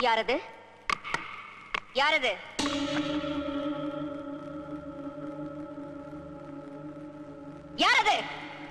யாரது? யாரது? யாரது?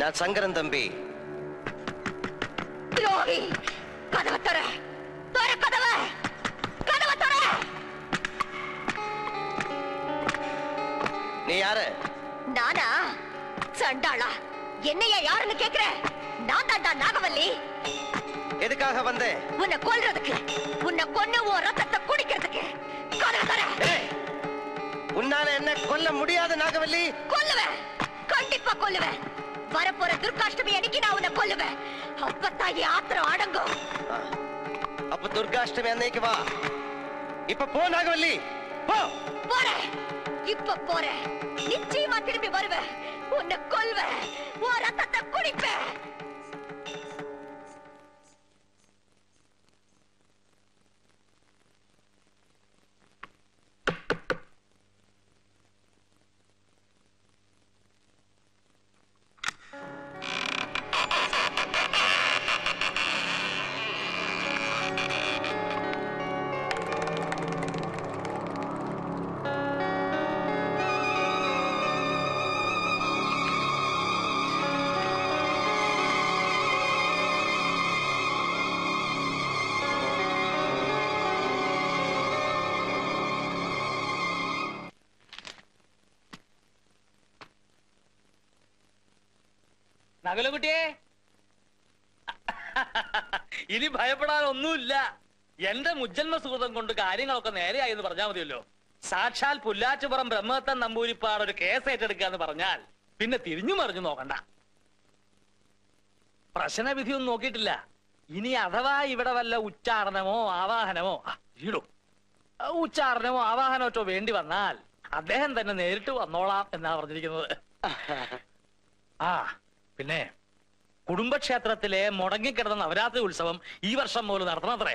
நான் சங்கரன் தம்பி. துரோகி! கதவை தர! தர கதவை! கதவை தர! நீ யாரு? நானா? சண்டாளா! என்னையா யாருன்னு கேக்குற? நான் தாண்டா நாகவல்லி. எதுக்காக வந்தே? உன்னை கொல்றதுக்கு, உன்னை கொன்னு உன் ரத்தத்தை குடிக்கிறதுக்கு. கதவை தர! உன்னால என்ன கொல்ல முடியாது நாகவல்லி? கொல்லுவேன், கண்டிப்பா கொல்லுவேன். வரப்போற துர்காஷ்டமி அன்னைக்கு நான் உன்னை கொல்லுவேன். அப்பத்தான் என் ஆத்திரம் அடங்கும். அப்ப துர்காஷ்டமி அன்னைக்கு வா. இப்ப போ நாகவல்லி, போ. போறேன், இப்ப போறேன். நிச்சயமா திரும்பி வருவேன். உன்னை கொல்வேன், உன் ரத்தத்தை குடிப்பேன். നഗലകുട്ടിയെ, ഇനി ഭയപ്പെടാനൊന്നുമില്ല. എന്റെ മുജ്ജന്മ സുഹൃതം കൊണ്ട് കാര്യങ്ങളൊക്കെ നേരെയായി എന്ന് പറഞ്ഞാൽ മതിയല്ലോ. സാക്ഷാൽ പുല്ലാറ്റുപുറം ബ്രഹ്മത്തൻ നമ്പൂരിപ്പാട് ഒരു കേസ് ഏറ്റെടുക്കാന്ന് പറഞ്ഞാൽ പിന്നെ തിരിഞ്ഞു മറിഞ്ഞു നോക്കണ്ട. പ്രശ്നവിധിയൊന്നും നോക്കിയിട്ടില്ല. ഇനി അഥവാ ഇവിടെ വല്ല ഉച്ചാരണമോ ആവാഹനമോ ഉച്ചാരണമോ ആവാഹനമോ വേണ്ടി വന്നാൽ അദ്ദേഹം തന്നെ നേരിട്ട് വന്നോളാം എന്നാ പറഞ്ഞിരിക്കുന്നത്. ആ പിന്നെ കുടുംബക്ഷേത്രത്തിലെ മുടങ്ങിക്കിടന്ന നവരാത്രി ഉത്സവം ഈ വർഷം മുതൽ നടത്തണത്രേ.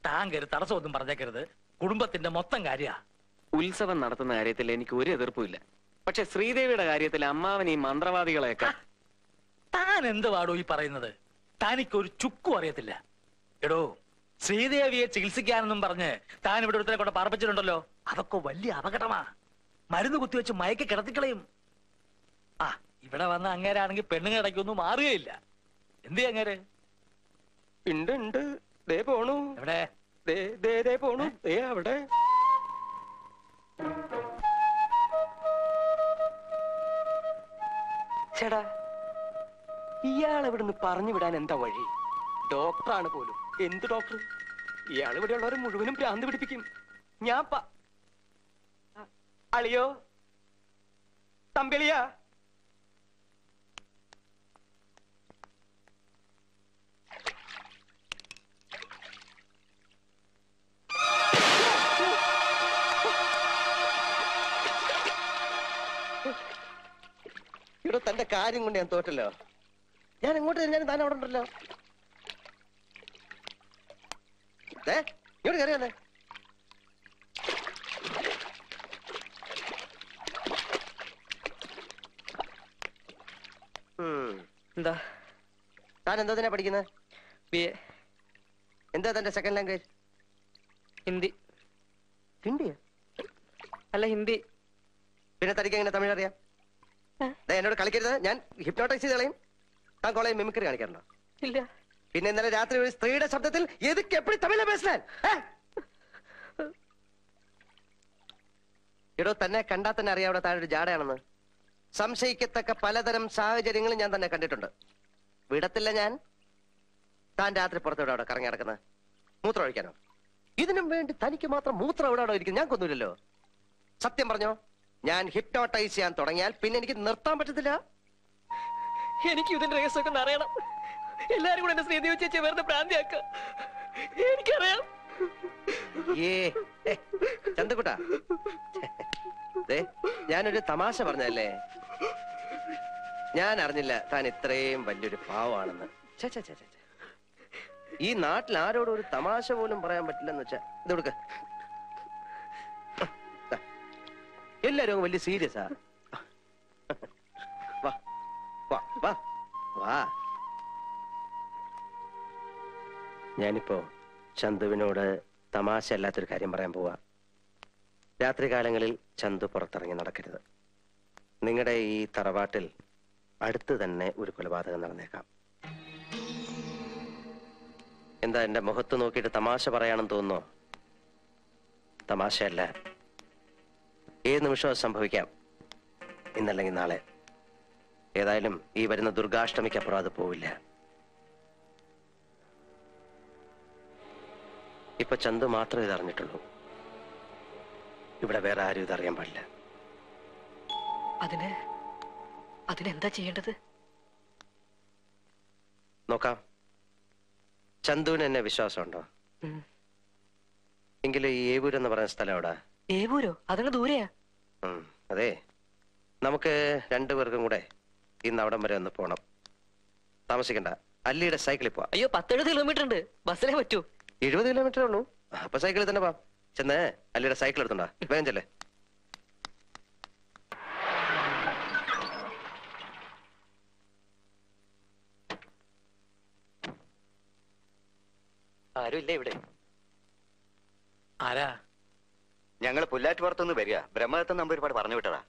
താങ്കൾ തടസ്സമൊന്നും പറഞ്ഞേക്കരുത്. കുടുംബത്തിന്റെ മൊത്തം കാര്യ. ഉത്സവം നടത്തുന്ന കാര്യത്തിൽ എനിക്ക് ഒരു എതിർപ്പുമില്ല. പക്ഷെ ശ്രീദേവിയുടെ കാര്യത്തിൽ അമ്മാവൻ ഈ മന്ത്രവാദികളെയൊക്കെ... താൻ എന്ത് പാടോ ഈ പറയുന്നത്? തനിക്കൊരു ചുക്കും അറിയത്തില്ല. എടോ, ശ്രീദേവിയെ ചികിത്സിക്കാനെന്നും പറഞ്ഞ് താൻ ഇവിടെ ഒരുത്തരെ കൊണ്ട് പാർപ്പിച്ചിട്ടുണ്ടല്ലോ. അതൊക്കെ വലിയ അപകടമാ. മരുന്ന് കുത്തിവെച്ച് മയക്കി കിടത്തിക്കളയും. ആ, ഇവിടെ വന്ന അങ്ങേരാണെങ്കിൽ പെണ്ണുങ്ങൾ ഇടയ്ക്കൊന്നും മാറുകയില്ല. എന്ത് അങ്ങേര്? ഉണ്ട്, ദേ പോണു. എവിടെ? ദേ പോണു, ദേ അവിടെ. ചേടാ, ഇയാൾ ഇവിടുന്ന് പറഞ്ഞു വിടാൻ എന്താ വഴി? ഡോക്ടറാണ് പോലും. എന്ത് ഡോക്ടർ? ഇയാൾ ഇവിടെ ഉള്ളവരെ മുഴുവനും ഭ്രാന്ത് പിടിപ്പിക്കും. ഞാൻ അളിയോ, തമ്പിളിയാ, ഇവിടെ തന്റെ കാര്യം കൊണ്ട് ഞാൻ തോറ്റല്ലോ. ഞാൻ എങ്ങോട്ട് തിരിഞ്ഞാലും താൻ അവിടെ ഉണ്ടല്ലോ. ഇങ്ങോട്ട് കയറിയല്ലേ? എന്താ താൻ എന്താ തന്നെ പഠിക്കുന്നത്? BA. എന്താ തന്റെ സെക്കൻഡ് ലാംഗ്വേജ്? ഹിന്ദി. ഹിന്ദിയാ? അല്ല, ഹിന്ദി. പിന്നെ തനിക്ക് എങ്ങനെ തമിഴ് അറിയാം? എന്നോട് കളിക്കരുത്, ഞാൻ ഹിപ്നോട്ടൈസ് ചെയ്ത് കളയും. താൻ കോളേജ് മിമിക്രി കാണിക്കാറുണ്ടോ? ഇല്ല. പിന്നെ ഇന്നലെ രാത്രി ഒരു സ്ത്രീയുടെ ശബ്ദത്തിൽ എതുക്ക് എപ്പടി തമിഴ് പേശാൻ? എടോ, തന്നെ കണ്ടാൽ തന്നെ അറിയാം അവിടെ താഴെ ഒരു ജാടയാണെന്ന്. സംശയിക്കത്തക്ക പലതരം സാഹചര്യങ്ങളും ഞാൻ തന്നെ കണ്ടിട്ടുണ്ട്. വിടത്തില്ല ഞാൻ. താൻ രാത്രി പുറത്തെവിടെ അവിടെ കറങ്ങി നടക്കുന്നത്? മൂത്രം ഒഴിക്കാനോ? ഇതിനും വേണ്ടി തനിക്ക് മാത്രം മൂത്രം എവിടെ അവിടെ ഇരിക്കും? ഞാൻ കൊന്നില്ലല്ലോ. സത്യം പറഞ്ഞോ, ഞാൻ ഹിപ്നോട്ടൈസ് ചെയ്യാൻ തുടങ്ങിയാൽ പിന്നെ എനിക്ക് നിർത്താൻ പറ്റത്തില്ല. എനിക്ക് ഇതിന്റെ രഹസ്യമൊക്കെ അറിയണം. എല്ലാരും കൂടെ എന്നെ ശ്രീദേവി ചേച്ചി വെറുതെ പ്രാന്തിയാക്ക. എനിക്കറിയാം. ചന്തക്കുട്ടാ, ഞാനൊരു തമാശ പറഞ്ഞല്ലേ. ഞാൻ അറിഞ്ഞില്ല താൻ ഇത്രയും വലിയൊരു പാവാണെന്ന്. ഈ നാട്ടിൽ ആരോടും ഒരു തമാശ പോലും പറയാൻ പറ്റില്ലെന്ന് വെച്ചാ ഇത് കൊടുക്ക. എല്ലാരും വലിയ സീരിയസാ. വാ വാ വാ വാ. ഞാനിപ്പോ ചന്തുവിനോട് തമാശ അല്ലാത്തൊരു കാര്യം പറയാൻ പോവാ. രാത്രികാലങ്ങളിൽ ചന്തു പുറത്തിറങ്ങി നടക്കരുത്. നിങ്ങളുടെ ഈ തറവാട്ടിൽ അടുത്ത് തന്നെ ഒരു കൊലപാതകം നടന്നേക്കാം. എന്താ എന്റെ മുഖത്ത് നോക്കിയിട്ട് തമാശ പറയാണെന്ന് തോന്നുന്നോ? തമാശയല്ല, ഏത് നിമിഷവും സംഭവിക്കാം. ഇന്നല്ലെങ്കിൽ നാളെ. ഏതായാലും ഈ വരുന്ന ദുർഗാഷ്ടമിക്കപ്പുറം അത് പോവില്ല. ഇപ്പൊ ചന്തു മാത്രമേ ഇതറിഞ്ഞിട്ടുള്ളൂ. ഇവിടെ വേറെ ആരും ഇതറിയാൻ പാടില്ല. അതിനെന്താ ചെയ്യേണ്ടത്? നോക്കാം. ചന്തുവിന് എന്നെ വിശ്വാസമുണ്ടോ? എങ്കിലും ഈ ഏവൂർ എന്ന് പറയുന്ന സ്ഥലം എവിടെ? ഏവൂരോ? അതങ്ങ് ദൂരെയാ. അതെ, നമുക്ക് രണ്ടുപേർക്കും കൂടെ ഇന്ന് അവിടം വരെ ഒന്ന് പോണം. താമസിക്കണ്ട, അല്ലിയുടെ സൈക്കിളിൽ പോവാം. അയ്യോ, 10-70 കിലോമീറ്റർ ഉണ്ട്. ബസ്സിലേ പറ്റൂ. 70 കിലോമീറ്റർ ഉള്ളൂ. അപ്പൊ സൈക്കിളിൽ തന്നെ പോവാം. ചെന്ന് അല്ലിയുടെ സൈക്കിൾ എടുത്തുണ്ടാ. വേഗം ചെല്ലേ. ആരും ഇല്ല ഇവിടെ. ആരാ? ഞങ്ങൾ പുല്ലാറ്റുപുറത്തുനിന്ന് വരിക. ബ്രഹ്മദത്തൻ നമ്പർ ഒരുപാട് പറഞ്ഞു വിട്ടതാ.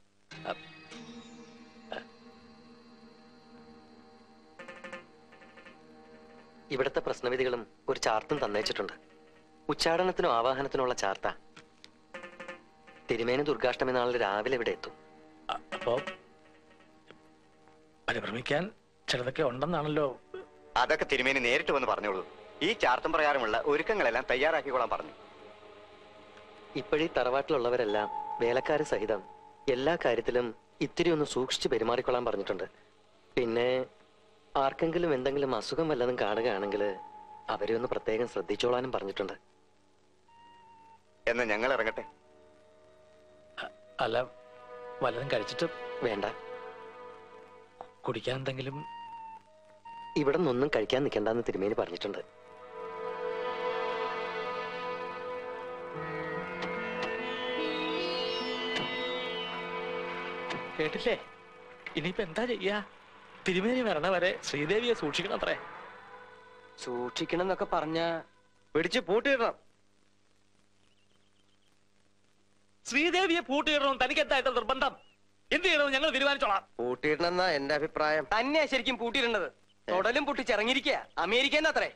ഇവിടുത്തെ പ്രശ്നവിധികളും ഒരു ചാർത്തും തന്നേച്ചിട്ടുണ്ട്. ഉച്ചാടനത്തിനും ആവാഹനത്തിനുള്ള ചാർത്ത. തിരുമേനി ദുർഗാഷ്ടമി നാളിൽ രാവിലെ ഇവിടെ എത്തും. അപ്പോ പരിഭ്രമിക്കാൻ ചിലതൊക്കെ ഉണ്ടെന്നാണല്ലോ. അതൊക്കെ തിരുമേനി നേരിട്ട് വന്ന് പറഞ്ഞോളൂ. ഈ ചാർത്തം പ്രകാരമുള്ള ഒരുക്കങ്ങളെല്ലാം തയ്യാറാക്കിക്കോളാൻ പറഞ്ഞു. ഇപ്പോഴീ തറവാട്ടിലുള്ളവരെല്ലാം വേലക്കാര് സഹിതം എല്ലാ കാര്യത്തിലും ഇത്തിരി ഒന്ന് സൂക്ഷിച്ച് പെരുമാറിക്കൊള്ളാൻ പറഞ്ഞിട്ടുണ്ട്. പിന്നെ ആർക്കെങ്കിലും എന്തെങ്കിലും അസുഖം വല്ലതും കാണുകയാണെങ്കിൽ അവരെ ഒന്ന് പ്രത്യേകം ശ്രദ്ധിച്ചോളാനും പറഞ്ഞിട്ടുണ്ട്. എന്നാ ഞങ്ങൾ ഇറങ്ങട്ടെ. അല്ല, വല്ലതും കഴിച്ചിട്ട് വേണ്ട, കുടിക്കാൻ എന്തെങ്കിലും? ഇവിടെ നിന്നൊന്നും കഴിക്കാൻ നിൽക്കണ്ടെന്ന് തിരുമേനി പറഞ്ഞിട്ടുണ്ട്. കേട്ടില്ലേ? ഇനിയിപ്പോ എന്താ ചെയ്യാ? തിരുമേനി വരണ വരെ ശ്രീദേവിയെ സൂക്ഷിക്കണം. അത്രേ. സൂക്ഷിക്കണം എന്നൊക്കെ പറഞ്ഞ പിടിച്ച് പൂട്ടിയിടണം. ശ്രീദേവിയെ പൂട്ടിയിടണം. തനിക്ക് എന്തായിട്ട് നിർബന്ധം? എന്ത് ചെയ്യണമെന്ന് ഞങ്ങൾ തീരുമാനിച്ചോളാം. പൂട്ടിയിടണമെന്നാ എന്റെ അഭിപ്രായം. തന്നെയാ ശരിക്കും പൂട്ടിയിടേണ്ടത്. തൊടലും പൊട്ടിച്ചിറങ്ങിയിരിക്കുക. അമേരിക്കന്നത്രേ.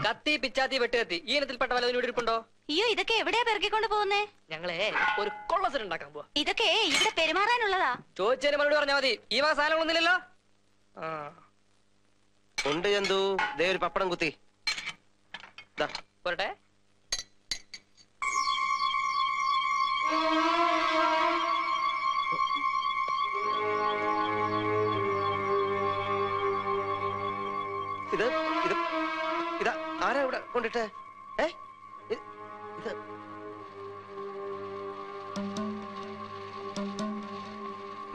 കത്തി പിച്ചാത്തി വെട്ടുകത്തി ഈ ഇനത്തിൽപ്പെട്ട വല്ലതിനും ഇവിടെ ഇരിപ്പുണ്ടോ? അയ്യോ, ഇതൊക്കെ എവിടെയാ പെറുക്കിക്കൊണ്ട് പോകുന്നേ? ഞങ്ങളെ ഒരു കൊള്ളസരം ഉണ്ടാക്കാൻ പോവാ. ഇതൊക്കെ ഇവിടെ പെരുമാറാനുള്ളതാ. ചോദിച്ചതിന് മറുപടി പറഞ്ഞാൽ മതി. ഈ വക സാധനങ്ങളൊന്നുമില്ലല്ലോ. ഉണ്ട് ചന്തു. ദേ ഒരു പപ്പടം കുത്തി. പോരട്ടെ. ഇത് ഇത് ഇതാ ആരാ ഇവിടെ കൊണ്ടിട്ട്? ഇത്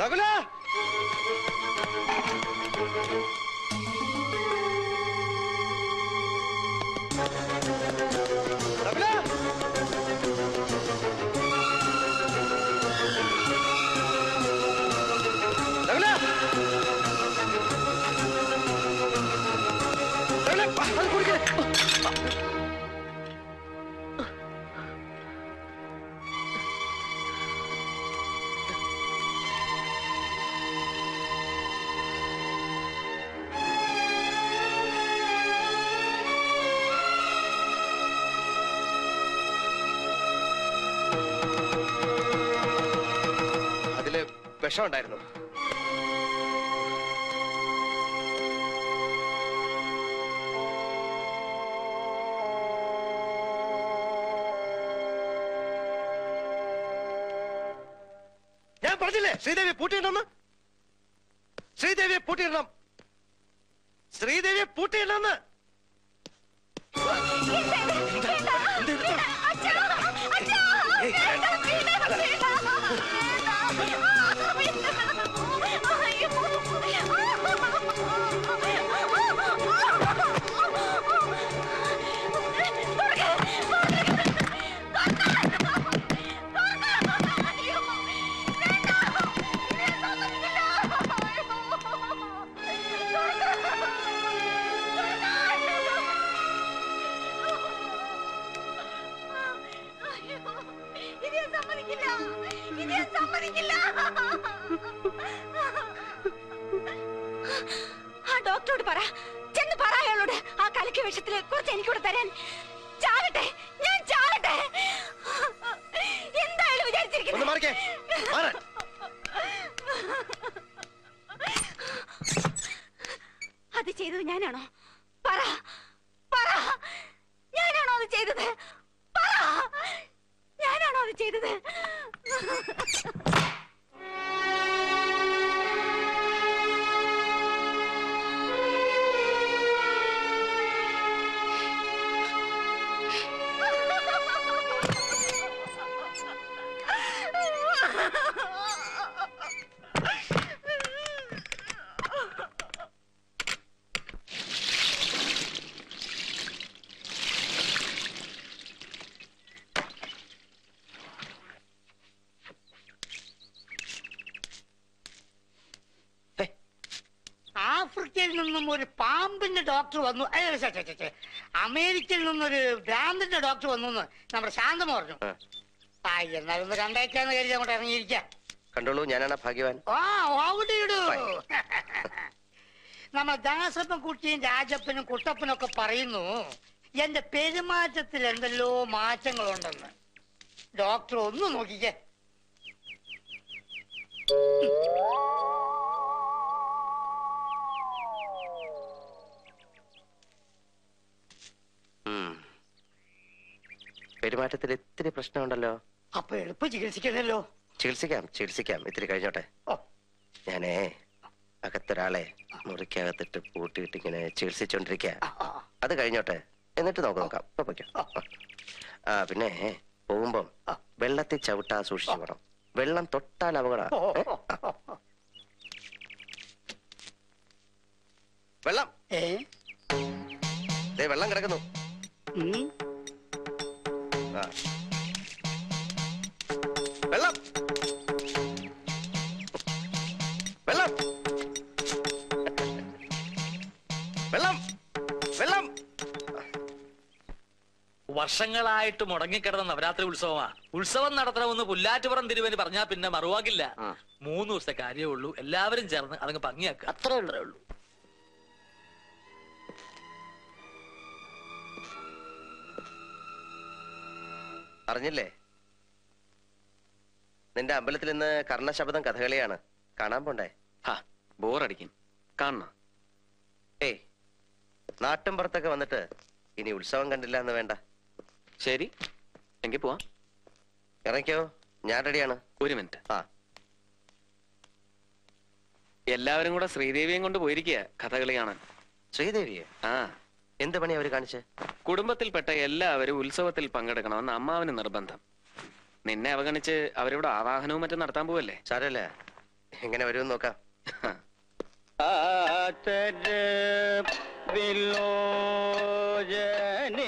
നകുല, നകുല, നകുല, അത് കുടിക്കേ. അതില് വിഷമുണ്ടായിരുന്നു. ഞാൻ പറഞ്ഞില്ലേ ശ്രീദേവിയെ പൂട്ടിയിടണം. ശ്രീദേവിയെ പൂട്ടിയിടണം. ശ്രീദേവിയെ പൂട്ടിയിടണം. ഡോക്ടറോട് പറ, ചെന്ന് പറ അയാളോട് ആ കലക്കി വിഷത്തില് കുറച്ച് എനിക്കൂടെ തരാൻ. ചാകട്ടെ, ഞാൻ ചാകട്ടെ. എന്തായാലും വിചാരിച്ചിരിക്കുന്നത്. അത് ചെയ്തത് ഞാനാണോ? പറ പറ, ഞാനാണോ അത് ചെയ്തത്? പറ, ഞാനാണോ അത് ചെയ്തത്? ആഫ്രിക്കയിൽ നിന്നും ഒരു പാമ്പിന്റെ ഡോക്ടർ വന്നു. അമേരിക്കയിൽ നിന്നൊരു ഭ്രാന്തിന്റെ ഡോക്ടർ വന്നു എന്ന് നമ്മുടെ ശാന്തമ പറഞ്ഞു. എന്നാലും ഒന്ന് കണ്ടേക്കാന്ന് കരുതി അങ്ങോട്ട് ഇറങ്ങിയിരിക്കാം. കണ്ടോളൂ, ഞാനാണ് ഭാഗ്യവാൻ. നമ്മ ദാസപ്പൻ കുട്ടിയും രാജപ്പനും കുട്ടപ്പനും ഒക്കെ പറയുന്നു എന്റെ പെരുമാറ്റത്തിൽ എന്തെല്ലോ മാറ്റങ്ങളുണ്ടെന്ന്. ഡോക്ടർ ഒന്ന് നോക്കിക്കേ. പെരുമാറ്റത്തിൽ ഇത്തിരി പ്രശ്നമുണ്ടല്ലോ. അപ്പൊ എളുപ്പം ചികിത്സിക്കണല്ലോ. ചികിത്സിക്കാം. ഇത്തിരി കഴിഞ്ഞോട്ടെ. ഞാനേ അകത്തൊരാളെ മുറിക്കകത്തിട്ട് പൂട്ടിയിട്ട് ഇങ്ങനെ ചികിത്സിച്ചോണ്ടിരിക്ക. അത് കഴിഞ്ഞോട്ടെ, എന്നിട്ട് നോക്കാം. പിന്നെ പോകുമ്പം വെള്ളത്തിൽ ചവിട്ടാ സൂക്ഷിച്ചു പോണം. വെള്ളം തൊട്ടാൽ അപകടം. വെള്ളം വെള്ളം കിടക്കുന്നു. വെള്ളം വെള്ളം വെള്ളം വെള്ളം. വർഷങ്ങളായിട്ട് മുടങ്ങിക്കിടന്ന നവരാത്രി ഉത്സവമാ. ഉത്സവം നടത്തണമെന്ന് പുല്ലാറ്റുപുറം തിരുവന് പറഞ്ഞാൽ പിന്നെ മറുവാക്കില്ല. 3 ദിവസത്തെ കാര്യമേ ഉള്ളൂ. എല്ലാവരും ചേർന്ന് അതങ്ങ് ഭംഗിയാക്കുക, അത്രേ ഉള്ളൂ. അറിഞ്ഞില്ലേ, നിന്റെ അമ്പലത്തിൽ ഇന്ന് കർണശബ്ദം കഥകളിയാണ്. കാണാൻ പോണ്ടേ? ബോറടിക്കും, കാണണം. ഏയ്, നാട്ടിൻപുറത്തൊക്കെ വന്നിട്ട് ഇനി ഉത്സവം കണ്ടില്ല എന്ന് വേണ്ട. ശരി, എങ്കിൽ പോവാം. ഇറങ്ങിക്കോ, ഞാൻ റെഡിയാണ്. 1 മിനിറ്റ്. എല്ലാവരും കൂടെ ശ്രീദേവിയും കൊണ്ട് പോയിരിക്കുക കഥകളി കാണാൻ. ശ്രീദേവിയെ? എന്ത് പണി അവര് കാണിച്ച്? കുടുംബത്തിൽപ്പെട്ട എല്ലാവരും ഉത്സവത്തിൽ പങ്കെടുക്കണമെന്ന് അമ്മാവന് നിർബന്ധം. നിന്നെ അവഗണിച്ച് അവരിവിടെ ആവാഹനവും മറ്റും നടത്താൻ പോവല്ലേ. സാരല്ലേ, എങ്ങനെ വരുമെന്ന് നോക്കാം. Jane